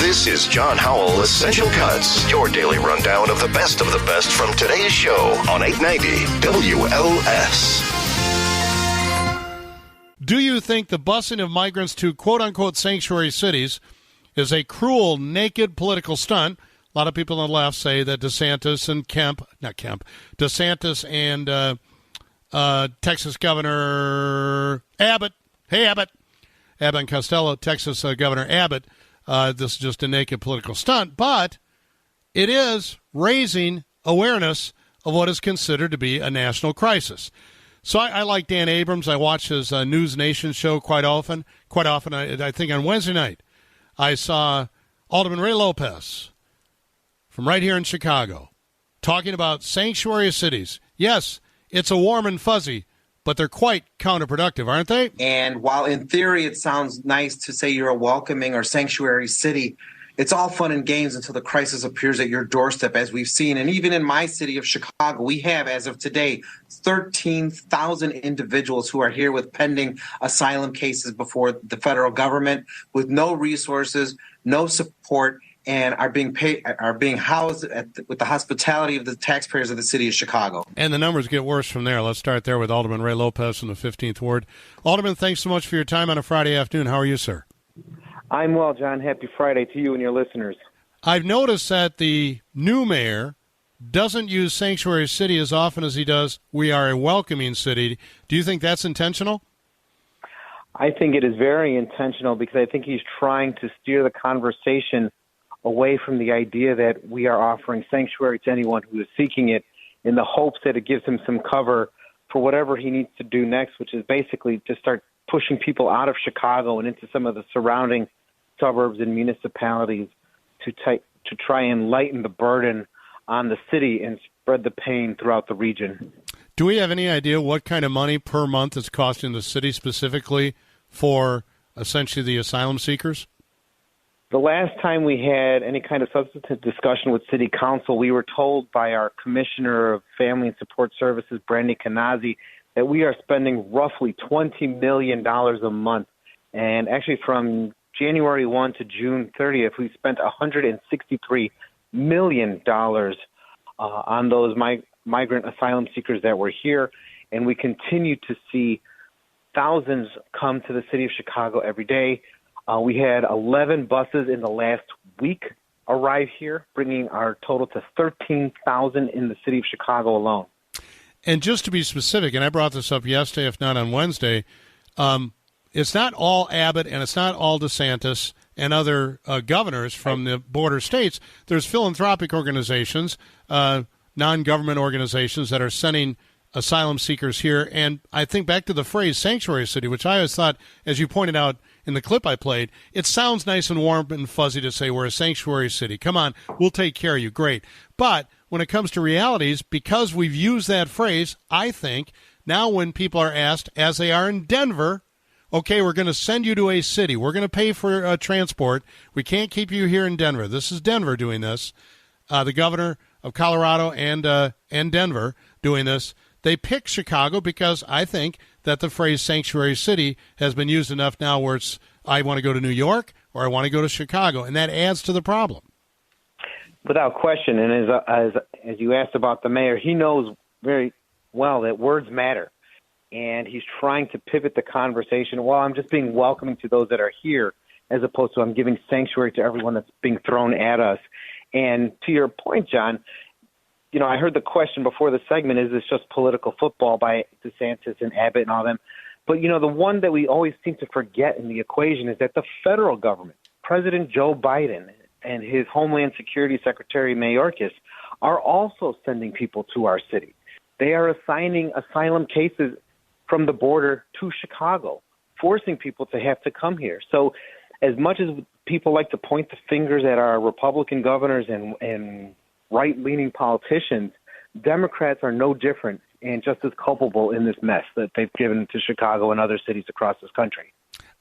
This is John Howell Essential Cuts, your daily rundown of the best from today's show on 890 WLS. Do you think the busing of migrants to quote-unquote sanctuary cities is a cruel, naked political stunt? A lot of people on the left say that DeSantis and Texas Governor Abbott, Abbott and Costello, Texas Governor Abbott, this is just a naked political stunt, but it is raising awareness of what is considered to be a national crisis. So I like Dan Abrams. I watch his News Nation show quite often. I think on Wednesday night, I saw Alderman Ray Lopez from right here in Chicago talking about sanctuary cities. Yes, it's a warm and fuzzy, but they're quite counterproductive, aren't they? And while in theory it sounds nice to say you're a welcoming or sanctuary city, it's all fun and games until the crisis appears at your doorstep, as we've seen. And even in my city of Chicago, we have, as of today, 13,000 individuals who are here with pending asylum cases before the federal government with no resources, no support, and are being housed with the hospitality of the taxpayers of the city of Chicago. And the numbers get worse from there. Let's start there with Alderman Ray Lopez in the 15th Ward. Alderman, thanks so much for your time on a Friday afternoon. How are you, sir? I'm well, John. Happy Friday to you and your listeners. I've noticed that the new mayor doesn't use sanctuary city as often as he does we are a welcoming city. Do you think that's intentional? I think it is very intentional because I think he's trying to steer the conversation away from the idea that we are offering sanctuary to anyone who is seeking it, in the hopes that it gives him some cover for whatever he needs to do next, which is basically to start pushing people out of Chicago and into some of the surrounding suburbs and municipalities to try and lighten the burden on the city and spread the pain throughout the region. Do we have any idea what kind of money per month it's costing the city specifically for essentially the asylum seekers? The last time we had any kind of substantive discussion with City Council, we were told by our Commissioner of Family and Support Services, Brandy Kanazi, that we are spending roughly $20 million a month. And actually from January 1 to June 30th, we spent $163 million on those migrant asylum seekers that were here. And we continue to see thousands come to the city of Chicago every day. We had 11 buses in the last week arrive here, bringing our total to 13,000 in the city of Chicago alone. And just to be specific, and I brought this up yesterday, if not on Wednesday, it's not all Abbott and it's not all DeSantis and other governors from the border states. There's philanthropic organizations, non-government organizations that are sending asylum seekers here. And I think back to the phrase sanctuary city, which I always thought, as you pointed out in the clip I played, it sounds nice and warm and fuzzy to say we're a sanctuary city. Come on, we'll take care of you. Great. But when it comes to realities, because we've used that phrase, I think now when people are asked, as they are in Denver, okay, we're going to send you to a city. We're going to pay for transport. We can't keep you here in Denver. This is Denver doing this. The governor of Colorado and Denver doing this. They pick Chicago because I think that the phrase sanctuary city has been used enough now where it's I want to go to New York or I want to go to Chicago, and that adds to the problem. Without question, and as you asked about the mayor, he knows very well that words matter, and he's trying to pivot the conversation. Well, I'm just being welcoming to those that are here, as opposed to I'm giving sanctuary to everyone that's being thrown at us. And to your point, John, you know, I heard the question before the segment, is this just political football by DeSantis and Abbott and all them? But, you know, the one that we always seem to forget in the equation is that the federal government, President Joe Biden and his Homeland Security Secretary Mayorkas, are also sending people to our city. They are assigning asylum cases from the border to Chicago, forcing people to have to come here. So as much as people like to point the fingers at our Republican governors and right-leaning politicians, Democrats are no different and just as culpable in this mess that they've given to Chicago and other cities across this country.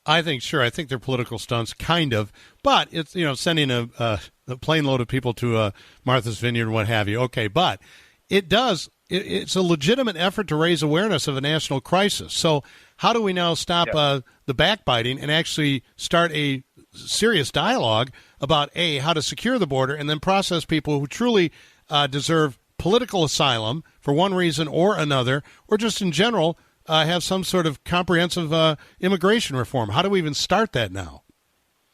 I think they're political stunts, kind of, but it's, you know, sending a plane load of people to Martha's Vineyard and what have you. Okay, but it's a legitimate effort to raise awareness of a national crisis. So how do we now stop the backbiting and actually start a serious dialogue about, how to secure the border and then process people who truly deserve political asylum for one reason or another, or just in general have some sort of comprehensive immigration reform. How do we even start that now?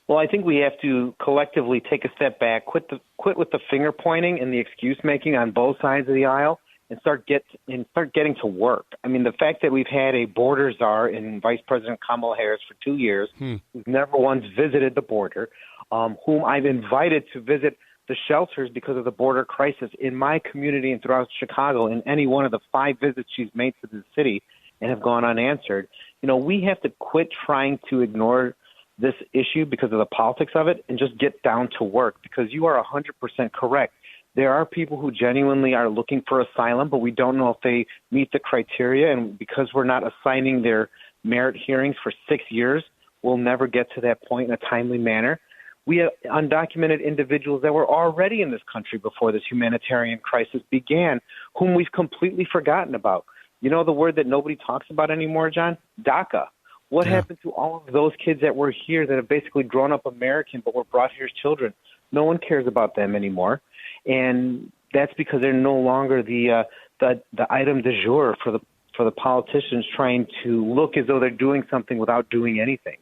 Well, I think we have to collectively take a step back, quit with the finger pointing and the excuse making on both sides of the aisle, and start getting to work. I mean, the fact that we've had a border czar in Vice President Kamala Harris for 2 years, who's never once visited the border, whom I've invited to visit the shelters because of the border crisis in my community and throughout Chicago, in any one of the 5 visits she's made to the city and have gone unanswered. We have to quit trying to ignore this issue because of the politics of it and just get down to work, because you are 100% correct. There are people who genuinely are looking for asylum, but we don't know if they meet the criteria. And because we're not assigning their merit hearings for 6 years, we'll never get to that point in a timely manner. We have undocumented individuals that were already in this country before this humanitarian crisis began, whom we've completely forgotten about. You know the word that nobody talks about anymore, John? DACA. What happened to all of those kids that were here that have basically grown up American but were brought here as children? No one cares about them anymore. And that's because they're no longer the item du jour for the politicians trying to look as though they're doing something without doing anything.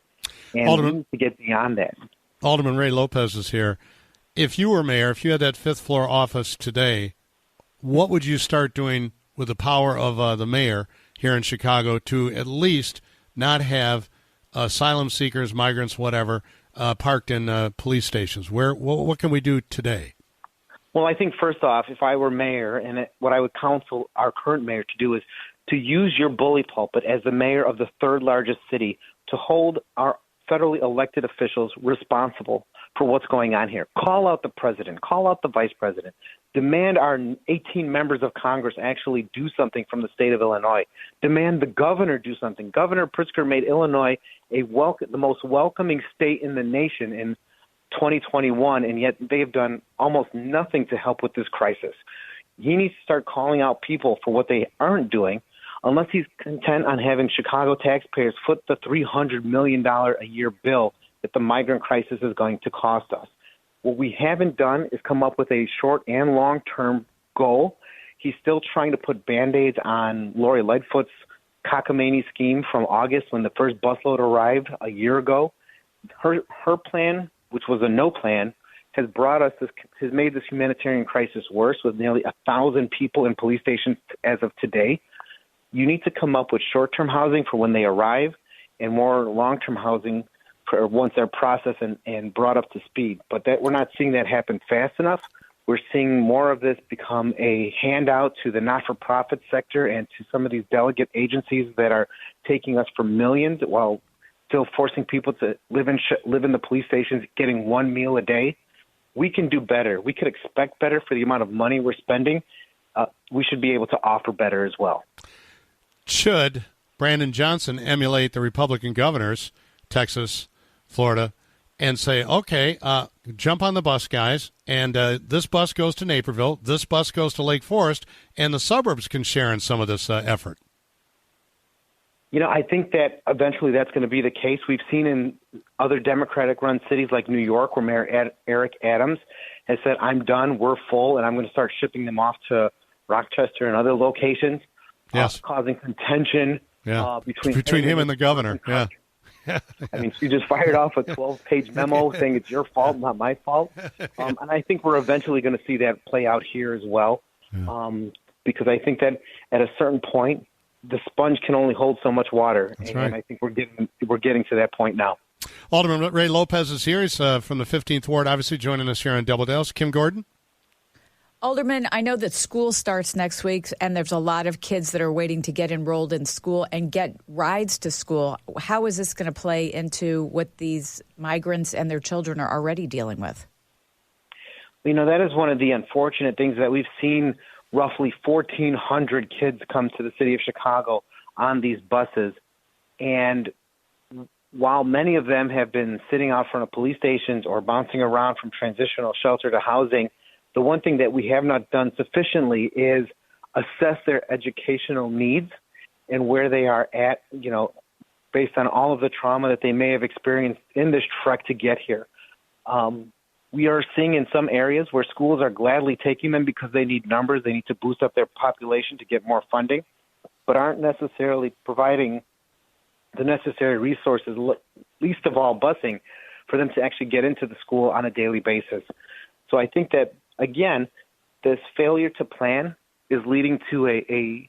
And we need to get beyond that. Alderman Ray Lopez is here. If you were mayor, if you had that 5th floor office today, what would you start doing with the power of the mayor here in Chicago to at least not have asylum seekers, migrants, whatever, parked in police stations? What can we do today? Well, I think first off, if I were mayor, and what I would counsel our current mayor to do is to use your bully pulpit as the mayor of the 3rd largest city to hold our federally elected officials responsible for what's going on here. Call out the president, call out the vice president, demand our 18 members of Congress actually do something from the state of Illinois, demand the governor do something. Governor Pritzker made Illinois the most welcoming state in the nation in 2021, and yet they have done almost nothing to help with this crisis. He needs to start calling out people for what they aren't doing, unless he's content on having Chicago taxpayers foot the $300 million a year bill that the migrant crisis is going to cost us. What we haven't done is come up with a short and long-term goal. He's still trying to put Band-Aids on Lori Lightfoot's cockamamie scheme from August when the first busload arrived a year ago. Her plan, which was a no plan, has made this humanitarian crisis worse with nearly 1,000 people in police stations as of today. You need to come up with short-term housing for when they arrive and more long-term housing for once they're processed and brought up to speed. But we're not seeing that happen fast enough. We're seeing more of this become a handout to the not-for-profit sector and to some of these delegate agencies that are taking us for millions while still forcing people to live in the police stations, getting one meal a day. We can do better. We could expect better for the amount of money we're spending. We should be able to offer better as well. Should Brandon Johnson emulate the Republican governors, Texas, Florida, and say, okay, jump on the bus, guys, and this bus goes to Naperville, this bus goes to Lake Forest, and the suburbs can share in some of this effort? I think that eventually that's going to be the case. We've seen in other Democratic-run cities like New York where Mayor Eric Adams has said, I'm done, we're full, and I'm going to start shipping them off to Rochester and other locations. Yes. Causing contention between him and the governor. Yeah. I mean, she just fired off a 12-page memo saying it's your fault, not my fault. And I think we're eventually going to see that play out here as well, because I think that at a certain point, the sponge can only hold so much water. That's and right. I think we're getting to that point now. Alderman Ray Lopez is here. He's from the 15th Ward, obviously joining us here on Double Dales. Kim Gordon? Alderman, I know that school starts next week, and there's a lot of kids that are waiting to get enrolled in school and get rides to school. How is this going to play into what these migrants and their children are already dealing with? That is one of the unfortunate things that we've seen. Roughly 1,400 kids come to the city of Chicago on these buses. And while many of them have been sitting out front of police stations or bouncing around from transitional shelter to housing, the one thing that we have not done sufficiently is assess their educational needs and where they are at, based on all of the trauma that they may have experienced in this trek to get here. We are seeing in some areas where schools are gladly taking them because they need numbers, they need to boost up their population to get more funding, but aren't necessarily providing the necessary resources, least of all busing, for them to actually get into the school on a daily basis. So I think that, again, this failure to plan is leading to a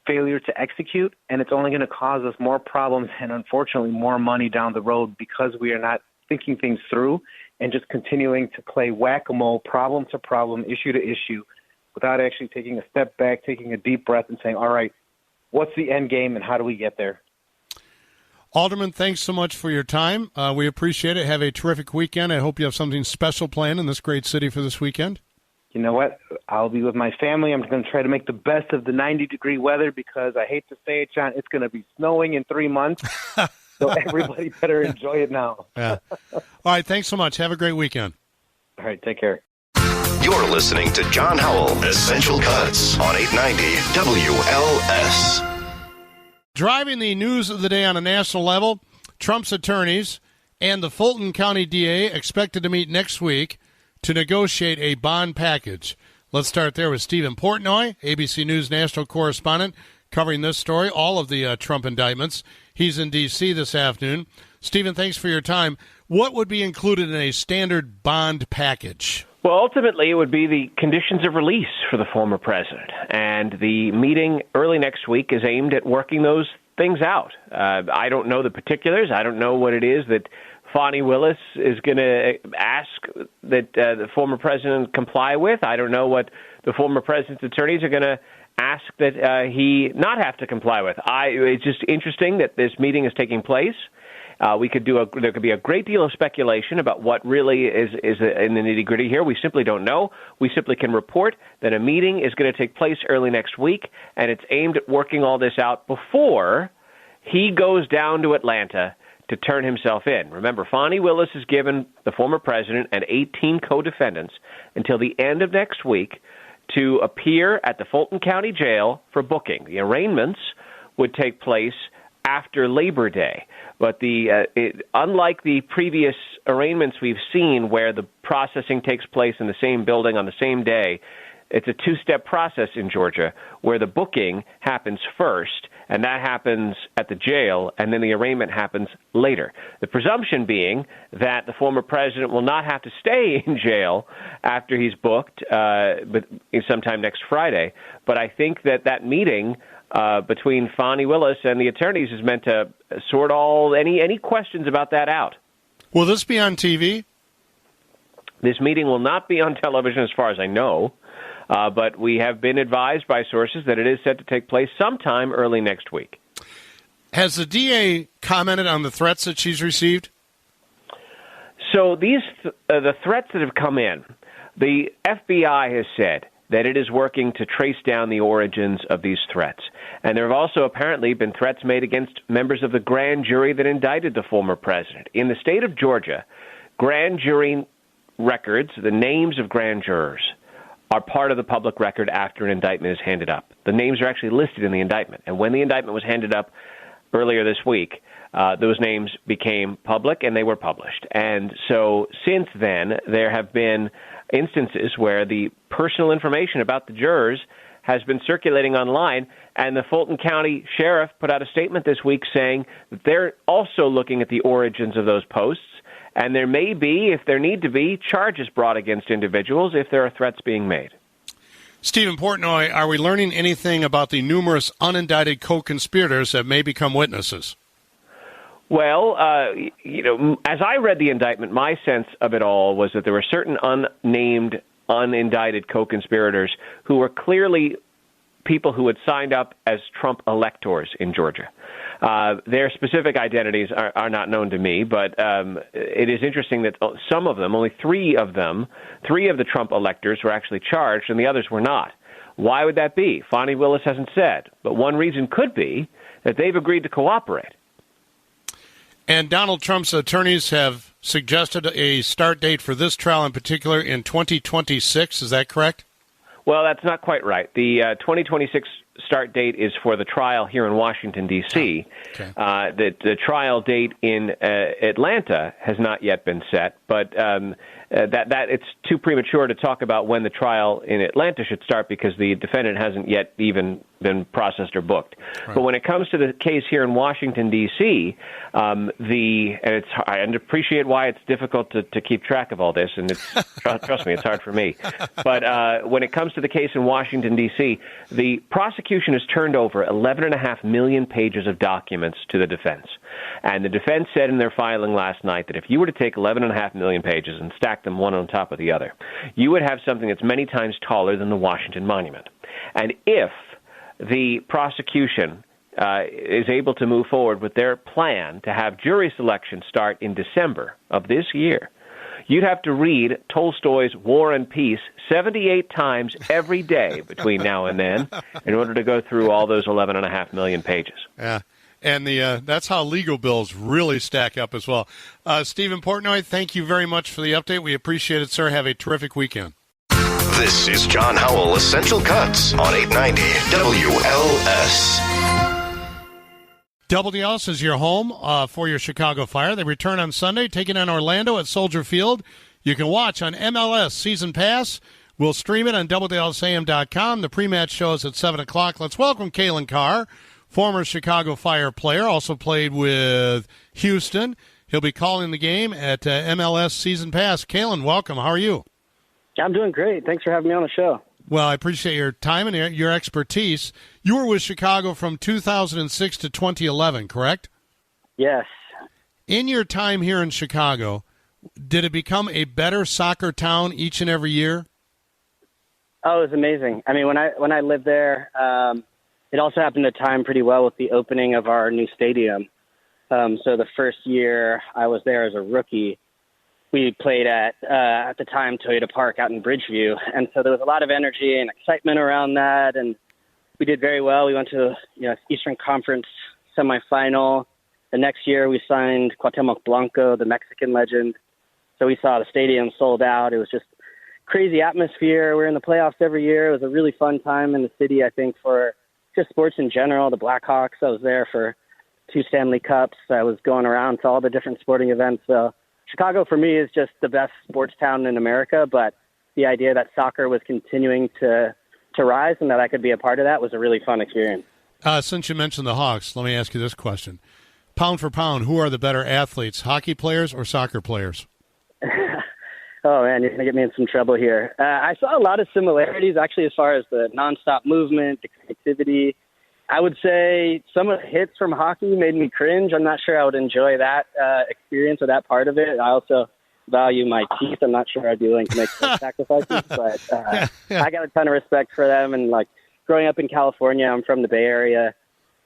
failure to execute, and it's only going to cause us more problems and, unfortunately, more money down the road because we are not thinking things through and just continuing to play whack-a-mole, problem to problem, issue to issue, without actually taking a step back, taking a deep breath and saying, all right, what's the end game and how do we get there? Alderman, thanks so much for your time. We appreciate it. Have a terrific weekend. I hope you have something special planned in this great city for this weekend. You know what? I'll be with my family. I'm going to try to make the best of the 90-degree weather because I hate to say it, John, it's going to be snowing in 3 months. So everybody better enjoy it now. Yeah. All right, thanks so much. Have a great weekend. All right, take care. You're listening to John Howell, Essential Cuts on 890 WLS. Driving the news of the day on a national level, Trump's attorneys and the Fulton County DA expected to meet next week to negotiate a bond package. Let's start there with Stephen Portnoy, ABC News national correspondent, covering this story, all of the Trump indictments. He's in D.C. this afternoon. Stephen, thanks for your time. What would be included in a standard bond package? Well, ultimately, it would be the conditions of release for the former president. And the meeting early next week is aimed at working those things out. I don't know the particulars. I don't know what it is that Fani Willis is going to ask that the former president comply with. I don't know what the former president's attorneys are going to ask that he not have to comply with. It's just interesting that this meeting is taking place. There could be a great deal of speculation about what really is in the nitty-gritty here. We simply don't know. We simply can report that a meeting is going to take place early next week, and it's aimed at working all this out before he goes down to Atlanta to turn himself in. Remember, Fani Willis has given the former president and 18 co-defendants until the end of next week to appear at the Fulton County Jail for booking. The arraignments would take place after Labor Day. But unlike the previous arraignments we've seen where the processing takes place in the same building on the same day, it's a two-step process in Georgia where the booking happens first, and that happens at the jail, and then the arraignment happens later. The presumption being that the former president will not have to stay in jail after he's booked sometime next Friday. But I think that meeting between Fani Willis and the attorneys is meant to sort any questions about that out. Will this be on TV? This meeting will not be on television as far as I know, but we have been advised by sources that it is set to take place sometime early next week. Has the DA commented on the threats that she's received? So the threats that have come in, the FBI has said that it is working to trace down the origins of these threats. And there have also apparently been threats made against members of the grand jury that indicted the former president. In the state of Georgia, grand jury records, the names of grand jurors, are part of the public record after an indictment is handed up. The names are actually listed in the indictment. And when the indictment was handed up earlier this week, those names became public and they were published. And so since then, there have been instances where the personal information about the jurors has been circulating online, and the Fulton County Sheriff put out a statement this week saying that they're also looking at the origins of those posts, and there may be, if there need to be, charges brought against individuals if there are threats being made. Stephen Portnoy, are we learning anything about the numerous unindicted co-conspirators that may become witnesses? Well, as I read the indictment, my sense of it all was that there were certain unnamed, unindicted co-conspirators who were clearly people who had signed up as Trump electors in Georgia. Their specific identities are not known to me, but it is interesting that some of them, only three of the Trump electors were actually charged and the others were not. Why would that be? Fani Willis hasn't said, but one reason could be that they've agreed to cooperate. And Donald Trump's attorneys have suggested a start date for this trial in particular in 2026. Is that correct? Well, that's not quite right. The 2026 start date is for the trial here in Washington, D.C. Okay. The trial date in Atlanta has not yet been set, but that it's too premature to talk about when the trial in Atlanta should start because the defendant hasn't yet even been processed or booked. Right. But when it comes to the case here in Washington, D.C., I appreciate why it's difficult to keep track of all this, and trust me, it's hard for me. But when it comes to the case in Washington, D.C., the prosecution has turned over 11.5 million pages of documents to the defense. And the defense said in their filing last night that if you were to take 11.5 million pages and stack them one on top of the other, you would have something that's many times taller than the Washington Monument. And if the prosecution is able to move forward with their plan to have jury selection start in December of this year, you'd have to read Tolstoy's War and Peace 78 times every day between now and then in order to go through all those 11.5 million pages. Yeah. And that's how legal bills really stack up as well. Stephen Portnoy, thank you very much for the update. We appreciate it, sir. Have a terrific weekend. This is John Howell Essential Cuts on 890 WLS. WLS is your home for your Chicago Fire. They return on Sunday, taking on Orlando at Soldier Field. You can watch on MLS Season Pass. We'll stream it on WLSAM.com. The pre-match show is at 7 o'clock. Let's welcome Calen Carr, former Chicago Fire player, also played with Houston. He'll be calling the game at MLS Season Pass. Calen, welcome. How are you? I'm doing great. Thanks for having me on the show. Well, I appreciate your time and your expertise. You were with Chicago from 2006 to 2011, correct? Yes. In your time here in Chicago, did it become a better soccer town each and every year? Oh, it was amazing. I mean, when I lived there, it also happened to time pretty well with the opening of our new stadium. So the first year I was there as a rookie, we played at the time, Toyota Park out in Bridgeview. And so there was a lot of energy and excitement around that. And we did very well. We went to Eastern Conference semifinal. The next year we signed Cuauhtemoc Blanco, the Mexican legend. So we saw the stadium sold out. It was just crazy atmosphere. We're in the playoffs every year. It was a really fun time in the city, I think, for just sports in general. The Blackhawks, I was there for 2 Stanley Cups. I was going around to all the different sporting events. So Chicago, for me, is just the best sports town in America, but the idea that soccer was continuing to rise and that I could be a part of that was a really fun experience. Since you mentioned the Hawks, let me ask you this question. Pound for pound, who are the better athletes, hockey players or soccer players? Oh, man, you're going to get me in some trouble here. I saw a lot of similarities, actually, as far as the nonstop movement, the creativity. I would say some of the hits from hockey made me cringe. I'm not sure I would enjoy that experience or that part of it. I also value my teeth. I'm not sure I'd be willing to make those sacrifices, but I got a ton of respect for them. And, growing up in California, I'm from the Bay Area.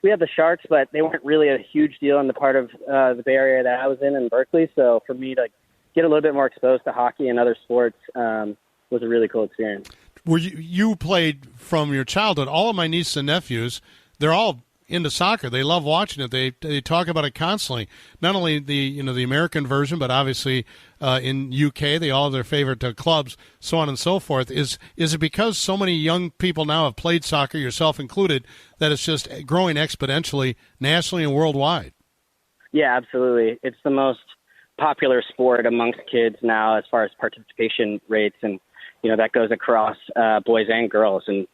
We had the Sharks, but they weren't really a huge deal in the part of the Bay Area that I was in Berkeley. So for me to get a little bit more exposed to hockey and other sports was a really cool experience. Were you played from your childhood? All of my nieces and nephews, they're all into soccer. They love watching it. They talk about it constantly. Not only the American version, but obviously in UK, they all have their favorite clubs, so on and so forth. Is it because so many young people now have played soccer, yourself included, that it's just growing exponentially nationally and worldwide? Yeah, absolutely. It's the most popular sport amongst kids now as far as participation rates, and that goes across boys and girls. And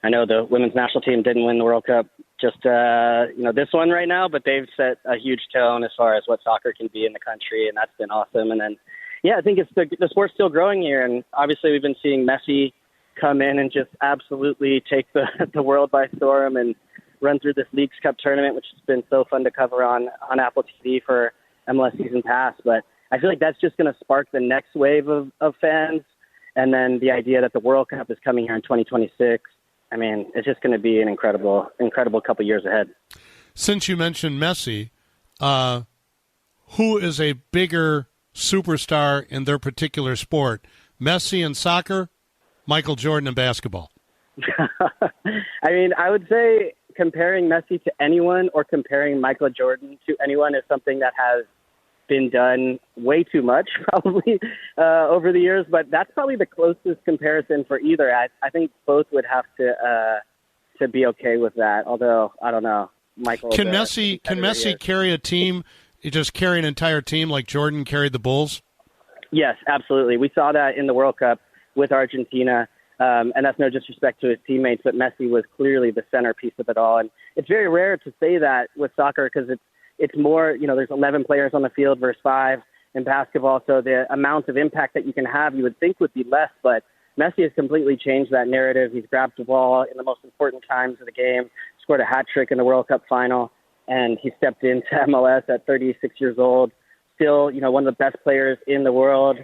I know the women's national team didn't win the World Cup just this one right now, but they've set a huge tone as far as what soccer can be in the country, and that's been awesome. And then I think it's the sport's still growing here, and obviously we've been seeing Messi come in and just absolutely take the world by storm and run through this Leagues Cup tournament, which has been so fun to cover on Apple TV for MLS Season Pass. But I feel like that's just going to spark the next wave of fans. And then the idea that the World Cup is coming here in 2026, I mean, it's just going to be an incredible couple years ahead. Since you mentioned Messi, who is a bigger superstar in their particular sport? Messi in soccer, Michael Jordan in basketball? I mean, I would say comparing Messi to anyone or comparing Michael Jordan to anyone is something that has been done way too much probably over the years, but that's probably the closest comparison for either. I think both would have to to be okay with that. Although I don't know, Michael. Can Messi carry a team? Just carry an entire team like Jordan carried the Bulls? Yes, absolutely. We saw that in the World Cup with Argentina, and that's no disrespect to his teammates, but Messi was clearly the centerpiece of it all. And it's very rare to say that with soccer because it's more, there's 11 players on the field versus 5 in basketball, so the amount of impact that you can have you would think would be less, but Messi has completely changed that narrative. He's grabbed the ball in the most important times of the game, scored a hat trick in the World Cup final, and he stepped into MLS at 36 years old. Still, one of the best players in the world.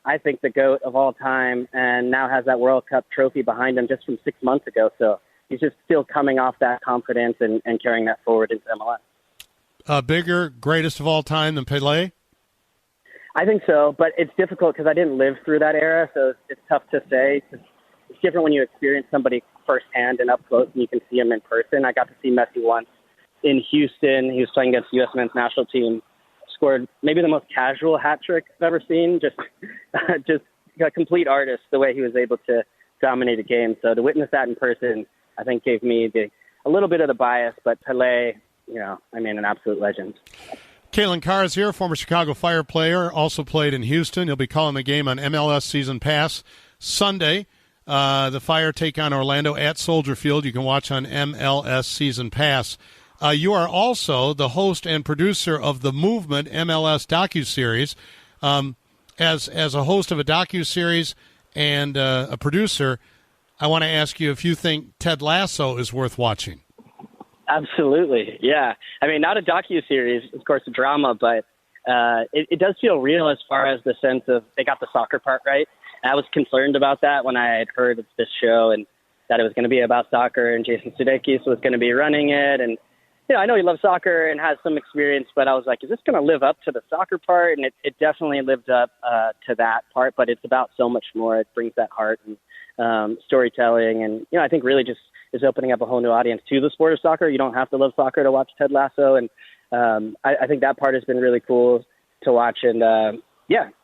I think the GOAT of all time, and now has that World Cup trophy behind him just from 6 months ago. So he's just still coming off that confidence and carrying that forward into MLS. Bigger, greatest of all time than Pelé? I think so, but it's difficult because I didn't live through that era, so it's tough to say. It's different when you experience somebody firsthand and up close and you can see him in person. I got to see Messi once in Houston. He was playing against the U.S. men's national team, scored maybe the most casual hat trick I've ever seen, just a complete artist, the way he was able to dominate a game. So to witness that in person, I think gave me a little bit of the bias, but Pelé, an absolute legend. Calen Carr is here, former Chicago Fire player, also played in Houston. He'll be calling the game on MLS Season Pass Sunday. The Fire take on Orlando at Soldier Field. You can watch on MLS Season Pass. You are also the host and producer of the Movement MLS docuseries. As a host of a docuseries and a producer, I want to ask you if you think Ted Lasso is worth watching. Absolutely, yeah. Not a docuseries, of course, a drama, but it does feel real as far as the sense of they got the soccer part right. And I was concerned about that when I had heard of this show and that it was going to be about soccer and Jason Sudeikis was going to be running it. And I know he loves soccer and has some experience, but I was like, is this going to live up to the soccer part? And it definitely lived up to that part, but it's about so much more. It brings that heart and storytelling, and I think really just is opening up a whole new audience to the sport of soccer. You don't have to love soccer to watch Ted Lasso, and I think that part has been really cool to watch. And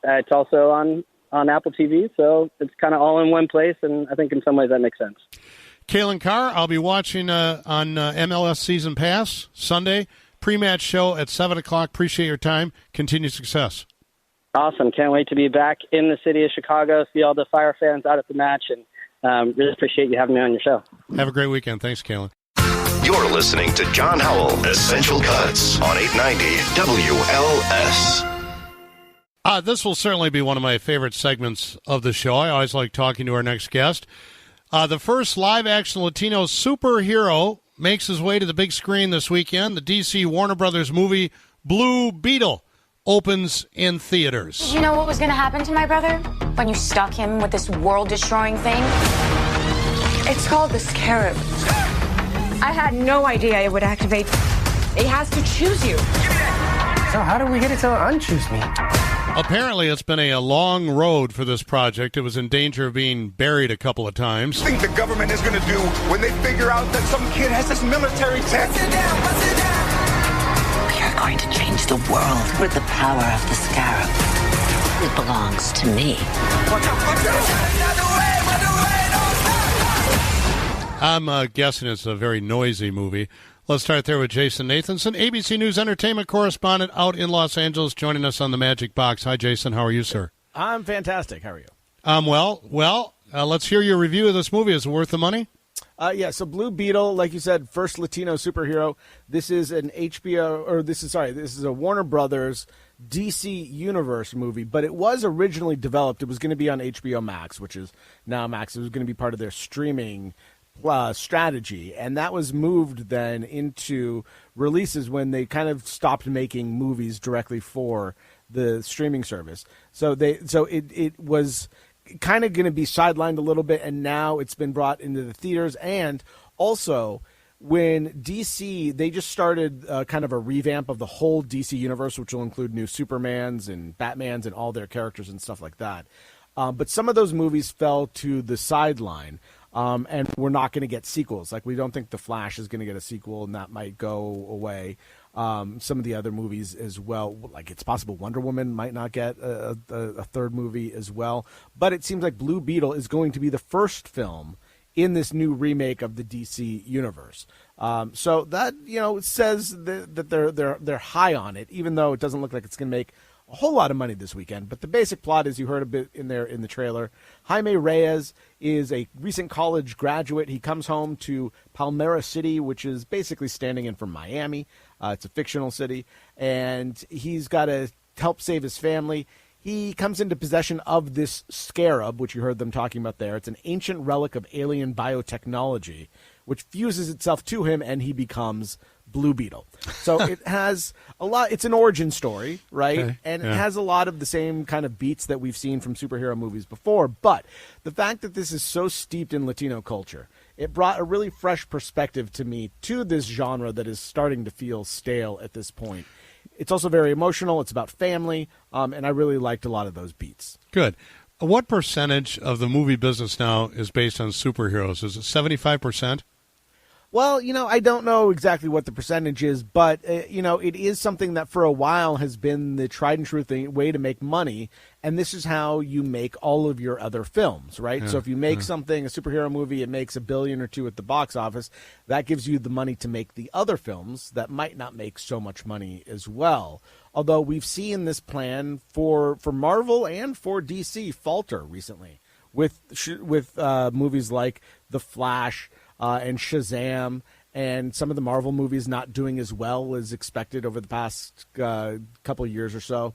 it's also on Apple TV, so it's kind of all in one place, and I think in some ways that makes sense. Calen Carr, I'll be watching on MLS Season Pass Sunday, pre-match show at 7 o'clock. Appreciate your time. Continued success. Awesome. Can't wait to be back in the city of Chicago, see all the Fire fans out at the match, and really appreciate you having me on your show. Have a great weekend. Thanks, Calen. You're listening to John Howell, Essential Cuts on 890 WLS. This will certainly be one of my favorite segments of the show. I always like talking to our next guest. The first live-action Latino superhero makes his way to the big screen this weekend. The DC Warner Brothers movie Blue Beetle opens in theaters. You know what was going to happen to my brother when you stuck him with this world-destroying thing? It's called the Scarab. I had no idea it would activate. It has to choose you. So how do we get it to unchoose me? Apparently, it's been a long road for this project. It was in danger of being buried a couple of times. What do you think the government is going to do when they figure out that some kid has this military tech? Bust it down. We are going to change the world with the power of the Scarab. It belongs to me. I'm guessing it's a very noisy movie. Let's start there with Jason Nathanson, ABC News entertainment correspondent out in Los Angeles, joining us on the Magic Box. Hi, Jason. How are you, sir? I'm fantastic. How are you? Well, let's hear your review of this movie. Is it worth the money? So Blue Beetle, like you said, first Latino superhero. This is an this is a Warner Brothers DC Universe movie, but it was originally developed. It was going to be on HBO Max, which is now Max. It was going to be part of their streaming strategy, and that was moved then into releases when they kind of stopped making movies directly for the streaming service. So it was kind of going to be sidelined a little bit, and now it's been brought into the theaters. And also, when DC, they just started kind of a revamp of the whole DC universe, which will include new Supermans and Batmans and all their characters and stuff like that. But some of those movies fell to the sideline. And we're not going to get sequels. Like, we don't think The Flash is going to get a sequel, and that might go away. Some of the other movies as well, like it's possible Wonder Woman might not get a third movie as well. But it seems like Blue Beetle is going to be the first film in this new remake of the DC universe. So that says that they're high on it, even though it doesn't look like it's going to make a whole lot of money this weekend. But the basic plot, as you heard a bit in the trailer, Jaime Reyes is a recent college graduate. He comes home to Palmera City, which is basically standing in for Miami. It's a fictional city, and he's got to help save his family. He comes into possession of this scarab, which you heard them talking about there. It's an ancient relic of alien biotechnology, which fuses itself to him, and he becomes Blue Beetle. So it has a lot. It's an origin story, right? Okay, and it has a lot of the same kind of beats that we've seen from superhero movies before. But the fact that this is so steeped in Latino culture, it brought a really fresh perspective to me to this genre that is starting to feel stale at this point. It's also very emotional. It's about family, and I really liked a lot of those beats. Good. What percentage of the movie business now is based on superheroes? Is it 75%? Well, I don't know exactly what the percentage is, but, it is something that for a while has been the tried and true way to make money, and this is how you make all of your other films, right? So if you make something, a superhero movie, it makes $1 billion or $2 billion at the box office, that gives you the money to make the other films that might not make so much money as well. Although we've seen this plan for Marvel and for DC falter recently with movies like The Flash, and Shazam, and some of the Marvel movies not doing as well as expected over the past couple of years or so.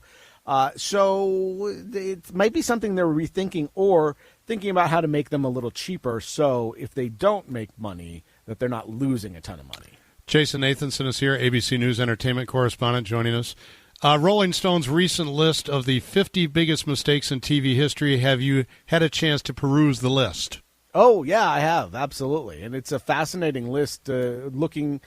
So it might be something they're rethinking or thinking about how to make them a little cheaper, so if they don't make money, that they're not losing a ton of money. Jason Nathanson is here, ABC News entertainment correspondent, joining us. Rolling Stone's recent list of the 50 biggest mistakes in TV history. Have you had a chance to peruse the list? Oh, yeah, I have. Absolutely. And it's a fascinating list looking,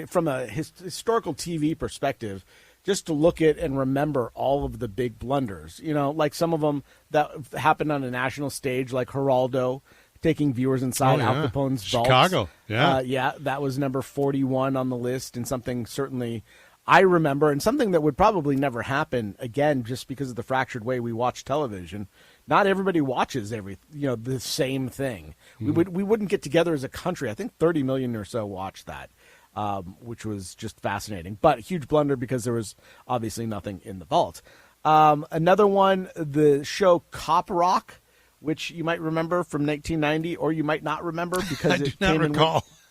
from a historical TV perspective, just to look at and remember all of the big blunders, like some of them that happened on a national stage, like Geraldo taking viewers inside Al Capone's vaults. Chicago. That was number 41 on the list, and something certainly I remember, and something that would probably never happen again just because of the fractured way we watch television. Not everybody watches the same thing. We wouldn't get together as a country. I think 30 million or so watched that, which was just fascinating. But huge blunder because there was obviously nothing in the vault. Another one, the show Cop Rock, which you might remember from 1990, or you might not remember because it came in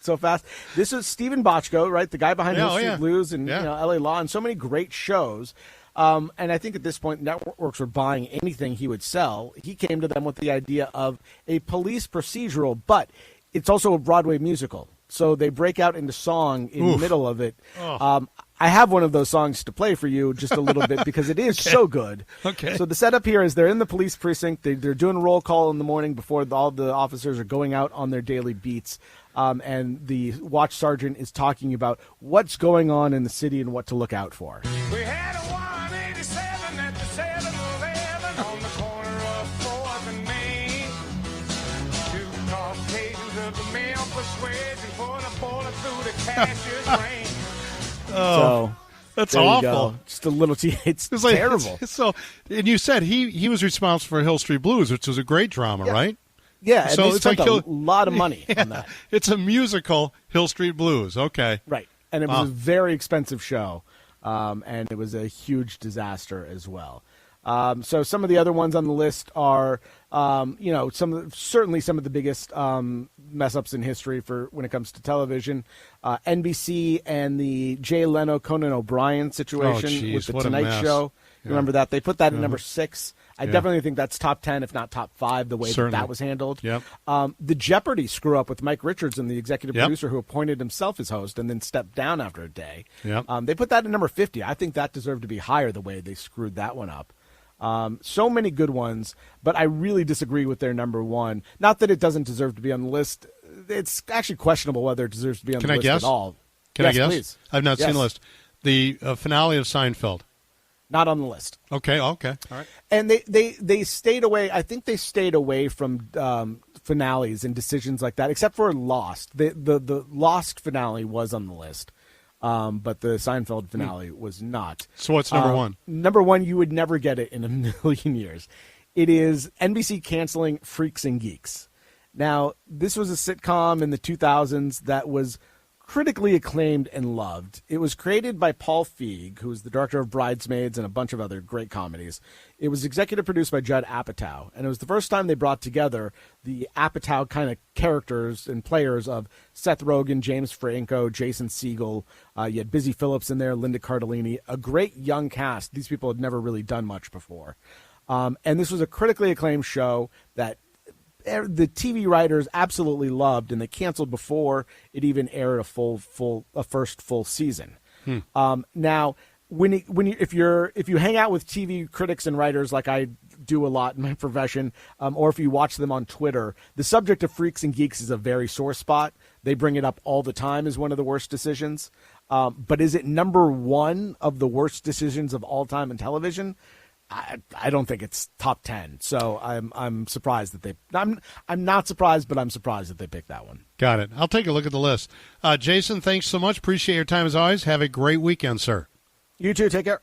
so fast. This is Stephen Bochco, right? The guy behind Hill Street Blues and LA Law and so many great shows. And I think at this point, networks were buying anything he would sell. He came to them with the idea of a police procedural, but it's also a Broadway musical. So they break out into song in the middle of it. I have one of those songs to play for you just a little bit because it is so good. Okay. So the setup here is they're in the police precinct. They're doing roll call in the morning before all the officers are going out on their daily beats. And the watch sergeant is talking about what's going on in the city and what to look out for. We had a 187 at the 7-Eleven on the corner of 4th and Main. 2 Caucasians of the male persuasion put a bullet through the cashier's brain. So that's awful. Just a little. It's terrible. And you said he was responsible for Hill Street Blues, which was a great drama, right? Yeah, so they spent a lot of money on that. It's a musical, Hill Street Blues. Okay, right, and it was a very expensive show, and it was a huge disaster as well. So some of the other ones on the list are, certainly some of the biggest mess ups in history for when it comes to television. NBC and the Jay Leno Conan O'Brien situation with the Tonight Show. Yeah. Remember that? They put that at number 6. I definitely think that's top 10, if not top 5, the way that was handled. Yep. The Jeopardy screw up with Mike Richardson, the executive producer who appointed himself as host and then stepped down after a day. Yep. They put that at number 50. I think that deserved to be higher the way they screwed that one up. So many good ones, but I really disagree with their number 1. Not that it doesn't deserve to be on the list. It's actually questionable whether it deserves to be on the list at all. Can I guess? Please. I've not seen the list. The finale of Seinfeld. Not on the list. Okay, all right. And they stayed away. I think they stayed away from finales and decisions like that, except for Lost. The Lost finale was on the list, but the Seinfeld finale was not. So what's number 1? Number 1, you would never get it in a million years. It is NBC canceling Freaks and Geeks. Now, this was a sitcom in the 2000s that was critically acclaimed and loved. It was created by Paul Feig, who was the director of Bridesmaids and a bunch of other great comedies. It was executive produced by Judd Apatow, and it was the first time they brought together the Apatow kind of characters and players of Seth Rogen, James Franco, Jason Segel. You had Busy Phillips in there, Linda Cardellini, a great young cast. These people had never really done much before. And this was a critically acclaimed show that the TV writers absolutely loved, and they canceled before it even aired a first full season. Now, if you hang out with TV critics and writers like I do a lot in my profession, or if you watch them on Twitter, the subject of Freaks and Geeks is a very sore spot. They bring it up all the time as one of the worst decisions. But is it number one of the worst decisions of all time in television? I don't think it's top 10. So I'm surprised that I'm not surprised, but I'm surprised that they picked that one. Got it. I'll take a look at the list. Jason, thanks so much. Appreciate your time as always. Have a great weekend, sir. You too. Take care.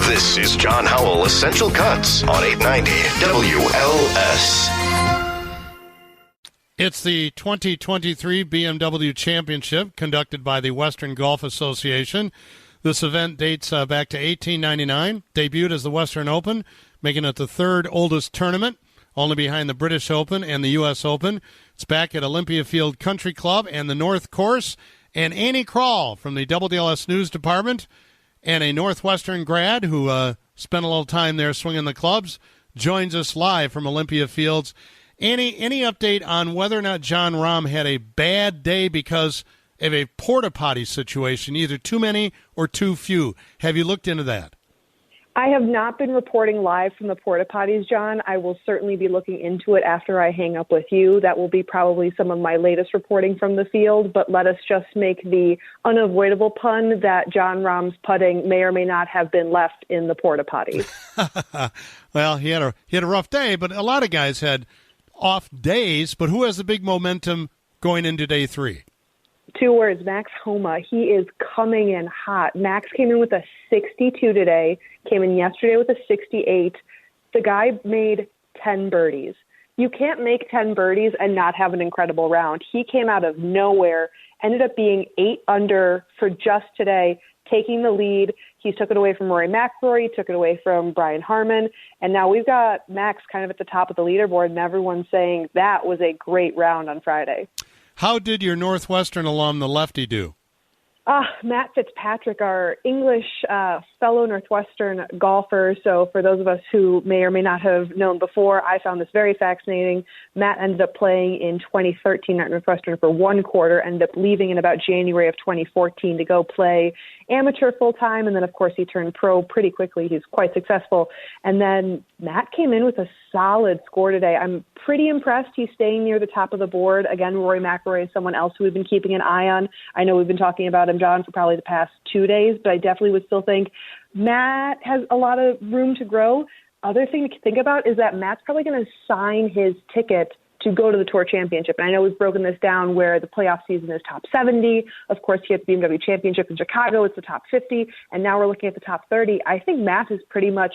This is John Howell Essential Cuts on 890 WLS. It's the 2023 BMW Championship conducted by the Western Golf Association. This event dates back to 1899, debuted as the Western Open, making it the third oldest tournament, only behind the British Open and the U.S. Open. It's back at Olympia Fields Country Club and the North Course. And Annie Krall from the WLS News Department and a Northwestern grad who spent a little time there swinging the clubs joins us live from Olympia Fields. Annie, any update on whether or not John Rahm had a bad day because of a porta potty situation, either too many or too few? Have you looked into that? I have not been reporting live from the porta potties, John. I will certainly be looking into it after I hang up with you. That will be probably some of my latest reporting from the field, but let us just make the unavoidable pun that John Rahm's putting may or may not have been left in the porta potty. Well, he had a rough day, but a lot of guys had off days. But who has the big momentum going into day three? 2 words, Max Homa. He is coming in hot. Max came in with a 62 today, came in yesterday with a 68. The guy made 10 birdies. You can't make 10 birdies and not have an incredible round. He came out of nowhere, ended up being 8 under for just today, taking the lead. He took it away from Rory McIlroy, took it away from Brian Harman, and now we've got Max kind of at the top of the leaderboard, and everyone's saying that was a great round on Friday. How did your Northwestern alum, the lefty, do? Matt Fitzpatrick, our English fellow Northwestern golfer. So for those of us who may or may not have known before, I found this very fascinating. Matt ended up playing in 2013 at Northwestern for 1 quarter, ended up leaving in about January of 2014 to go play amateur full-time, and then, of course, he turned pro pretty quickly. He's quite successful. And then Matt came in with a solid score today. I'm pretty impressed. He's staying near the top of the board. Again, Rory McIlroy is someone else who we've been keeping an eye on. I know we've been talking about him, John, for probably the past 2 days, but I definitely would still think Matt has a lot of room to grow. Other thing to think about is that Matt's probably going to sign his ticket to go to the Tour Championship. And I know we've broken this down where the playoff season is top 70. Of course, he had the BMW Championship in Chicago. It's the top 50. And now we're looking at the top 30. I think Matt has pretty much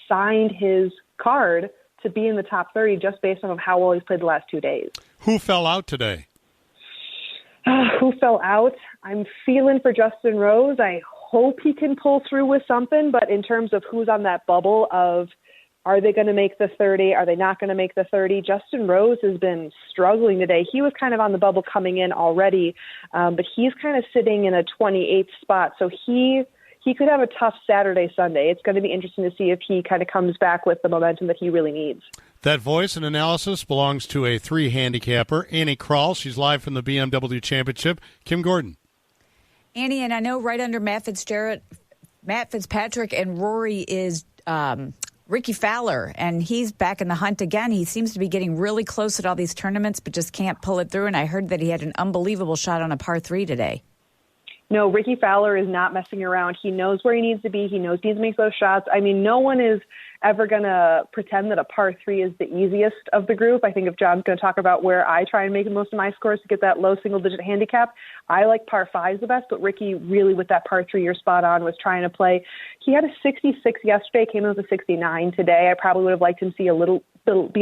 signed his card to be in the top 30 just based on how well he's played the last 2 days. Who fell out today? Who fell out? I'm feeling for Justin Rose. I hope he can pull through with something. But in terms of who's on that bubble of are they going to make the 30? Are they not going to make the 30? Justin Rose has been struggling today. He was kind of on the bubble coming in already, but he's kind of sitting in a 28th spot. So he could have a tough Saturday, Sunday. It's going to be interesting to see if he kind of comes back with the momentum that he really needs. That voice and analysis belongs to a 3 handicapper, Annie Krall. She's live from the BMW Championship. Kim Gordon. Annie, and I know right under Matt Fitzpatrick and Rory is Ricky Fowler, and he's back in the hunt again. He seems to be getting really close at all these tournaments, but just can't pull it through. And I heard that he had an unbelievable shot on a par 3 today. No, Ricky Fowler is not messing around. He knows where he needs to be. He knows he needs to make those shots. I mean, no one is ever going to pretend that a par 3 is the easiest of the group, I think if John's going to talk about where I try and make most of my scores to get that low single-digit handicap, I like par 5s the best, but Ricky really with that par 3 you're spot on, was trying to play. He had a 66 yesterday, came in with a 69 today. I probably would have liked him to be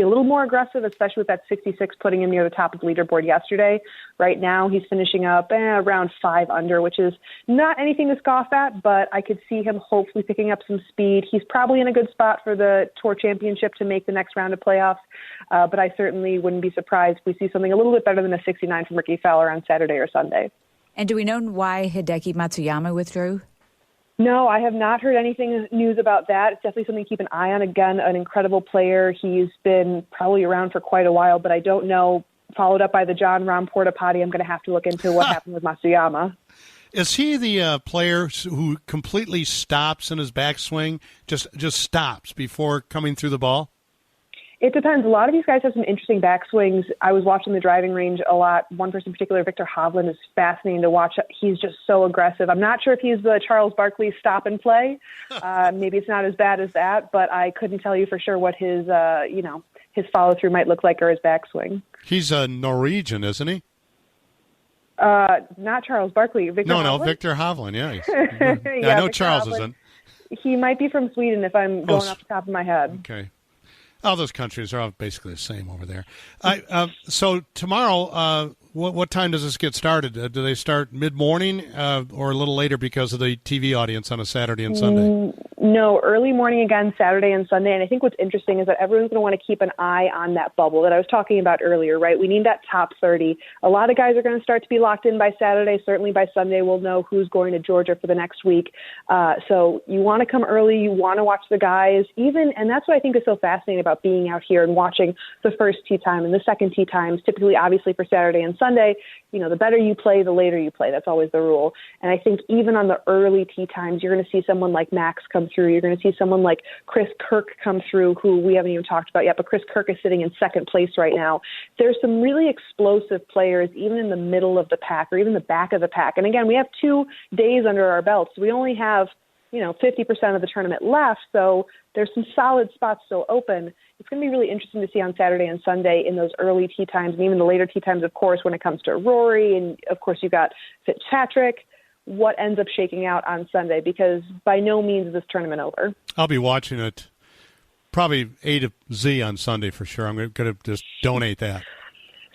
a little more aggressive, especially with that 66 putting him near the top of the leaderboard yesterday. Right now he's finishing up around 5 under, which is not anything to scoff at, but I could see him hopefully picking up some speed. He's probably in a good spot for the Tour Championship to make the next round of playoffs, but I certainly wouldn't be surprised if we see something a little bit better than a 69 from Ricky Fowler on Saturday or Sunday. And do we know why Hideki Matsuyama withdrew? No, I have not heard anything news about that. It's definitely something to keep an eye on. Again, an incredible player. He's been probably around for quite a while, but I don't know. Followed up by the John Rahm Porta Potty, I'm going to have to look into what happened with Matsuyama. Is he the player who completely stops in his backswing, just stops before coming through the ball? It depends. A lot of these guys have some interesting backswings. I was watching the driving range a lot. One person in particular, Victor Hovland, is fascinating to watch. He's just so aggressive. I'm not sure if he's the Charles Barkley stop and play. Maybe it's not as bad as that, but I couldn't tell you for sure what his follow-through might look like or his backswing. He's a Norwegian, isn't he? Not Charles Barkley. Victor Hovland? Victor Hovland, yeah. I know Victor Charles Hovland. isn't. He might be from Sweden if I'm going off the top of my head. Okay. All those countries are all basically the same over there. So tomorrow, what time does this get started? Do they start mid-morning or a little later because of the TV audience on a Saturday and Sunday? No, early morning again, Saturday and Sunday. And I think what's interesting is that everyone's going to want to keep an eye on that bubble that I was talking about earlier, right? We need that top 30. A lot of guys are going to start to be locked in by Saturday. Certainly by Sunday, we'll know who's going to Georgia for the next week. So you want to come early. You want to watch the guys. And that's what I think is so fascinating about being out here and watching the first tee time and the second tee times, typically, obviously, for Saturday and Sunday. You know, the better you play, the later you play. That's always the rule. And I think even on the early tee times, you're going to see someone like Max come through. You're going to see someone like Chris Kirk come through, who we haven't even talked about yet, but Chris Kirk is sitting in second place right now. There's some really explosive players, even in the middle of the pack or even the back of the pack. And again, we have 2 days under our belts. We only have 50% of the tournament left, so there's some solid spots still open. It's going to be really interesting to see on Saturday and Sunday in those early tee times and even the later tee times, of course, when it comes to Rory. And, of course, you've got Fitzpatrick. What ends up shaking out on Sunday, because by no means is this tournament over. I'll be watching it probably A to Z on Sunday for sure. I'm going to just donate that.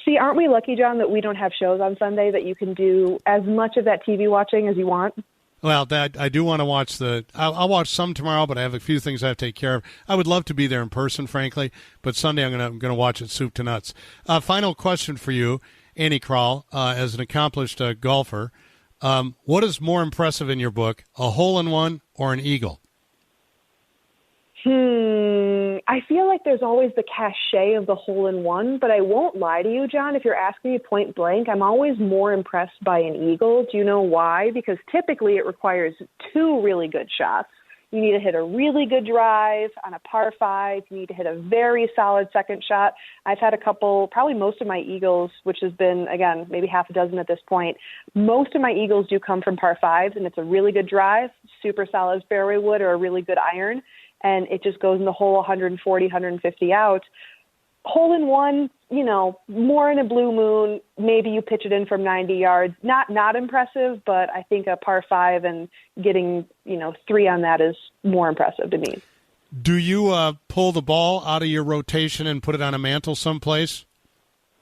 See, aren't we lucky, John, that we don't have shows on Sunday, that you can do as much of that TV watching as you want? Well, I do want to watch I'll watch some tomorrow, but I have a few things I have to take care of. I would love to be there in person, frankly, but Sunday I'm going to watch it soup to nuts. Final question for you, Annie Krall, as an accomplished golfer. What is more impressive in your book, a hole-in-one or an eagle? I feel like there's always the cachet of the hole-in-one, but I won't lie to you, John. If you're asking me point blank, I'm always more impressed by an eagle. Do you know why? Because typically it requires 2 really good shots. You need to hit a really good drive on a par 5. You need to hit a very solid second shot. I've had a couple, probably most of my eagles, which has been, again, maybe half a dozen at this point. Most of my eagles do come from par 5s, and it's a really good drive, super solid fairway wood, or a really good iron, and it just goes in the hole 140, 150 out. Hole-in-one, more in a blue moon, maybe you pitch it in from 90 yards. Not impressive, but I think a par 5 and getting, 3 on that is more impressive to me. Do you pull the ball out of your rotation and put it on a mantle someplace?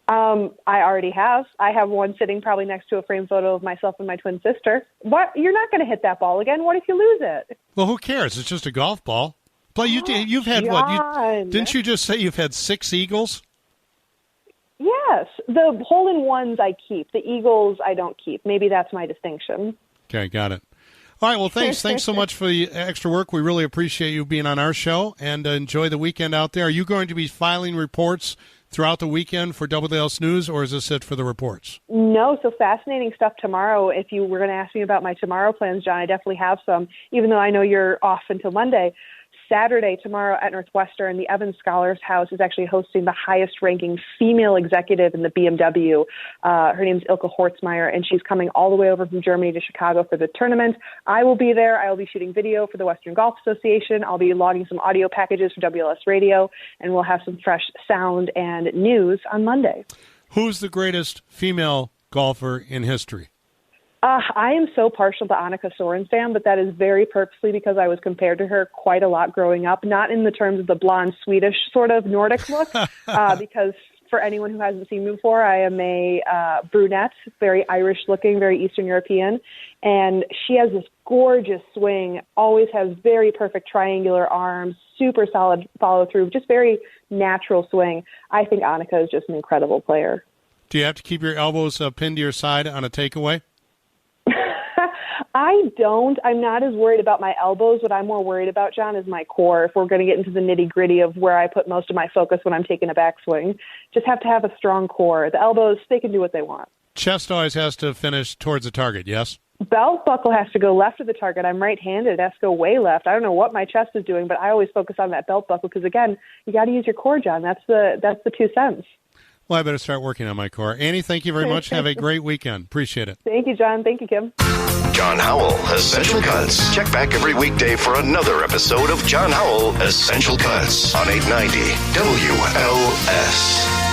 I already have. I have one sitting probably next to a framed photo of myself and my twin sister. What? You're not going to hit that ball again. What if you lose it? Well, who cares? It's just a golf ball. But you've had John. didn't you just say you've had 6 eagles? Yes. The hole-in-ones I keep. The eagles I don't keep. Maybe that's my distinction. Okay, got it. All right, well, thanks. Thanks so much for the extra work. We really appreciate you being on our show, and enjoy the weekend out there. Are you going to be filing reports throughout the weekend for WLS News, or is this it for the reports? No, so fascinating stuff tomorrow. If you were going to ask me about my tomorrow plans, John, I definitely have some, even though I know you're off until Monday. Saturday, tomorrow at Northwestern, the Evans Scholars House is actually hosting the highest-ranking female executive in the BMW. Her name's Ilka Hortzmeyer, and she's coming all the way over from Germany to Chicago for the tournament. I will be there. I will be shooting video for the Western Golf Association. I'll be logging some audio packages for WLS Radio, and we'll have some fresh sound and news on Monday. Who's the greatest female golfer in history? I am so partial to Annika Sorenstam, but that is very purposely because I was compared to her quite a lot growing up, not in the terms of the blonde Swedish sort of Nordic look, because for anyone who hasn't seen me before, I am a brunette, very Irish looking, very Eastern European, and she has this gorgeous swing, always has very perfect triangular arms, super solid follow through, just very natural swing. I think Annika is just an incredible player. Do you have to keep your elbows pinned to your side on a takeaway? I don't. I'm not as worried about my elbows. What I'm more worried about, John, is my core. If we're going to get into the nitty-gritty of where I put most of my focus when I'm taking a backswing, just have to have a strong core. The elbows, they can do what they want. Chest always has to finish towards the target, yes? Belt buckle has to go left of the target. I'm right-handed. It has to go way left. I don't know what my chest is doing, but I always focus on that belt buckle because, again, you got to use your core, John. That's the 2 cents. Well, I better start working on my core. Annie, thank you very much. Have a great weekend. Appreciate it. Thank you, John. Thank you, Kim. John Howell, Essential Cuts. Check back every weekday for another episode of John Howell, Essential Cuts on 890 WLS.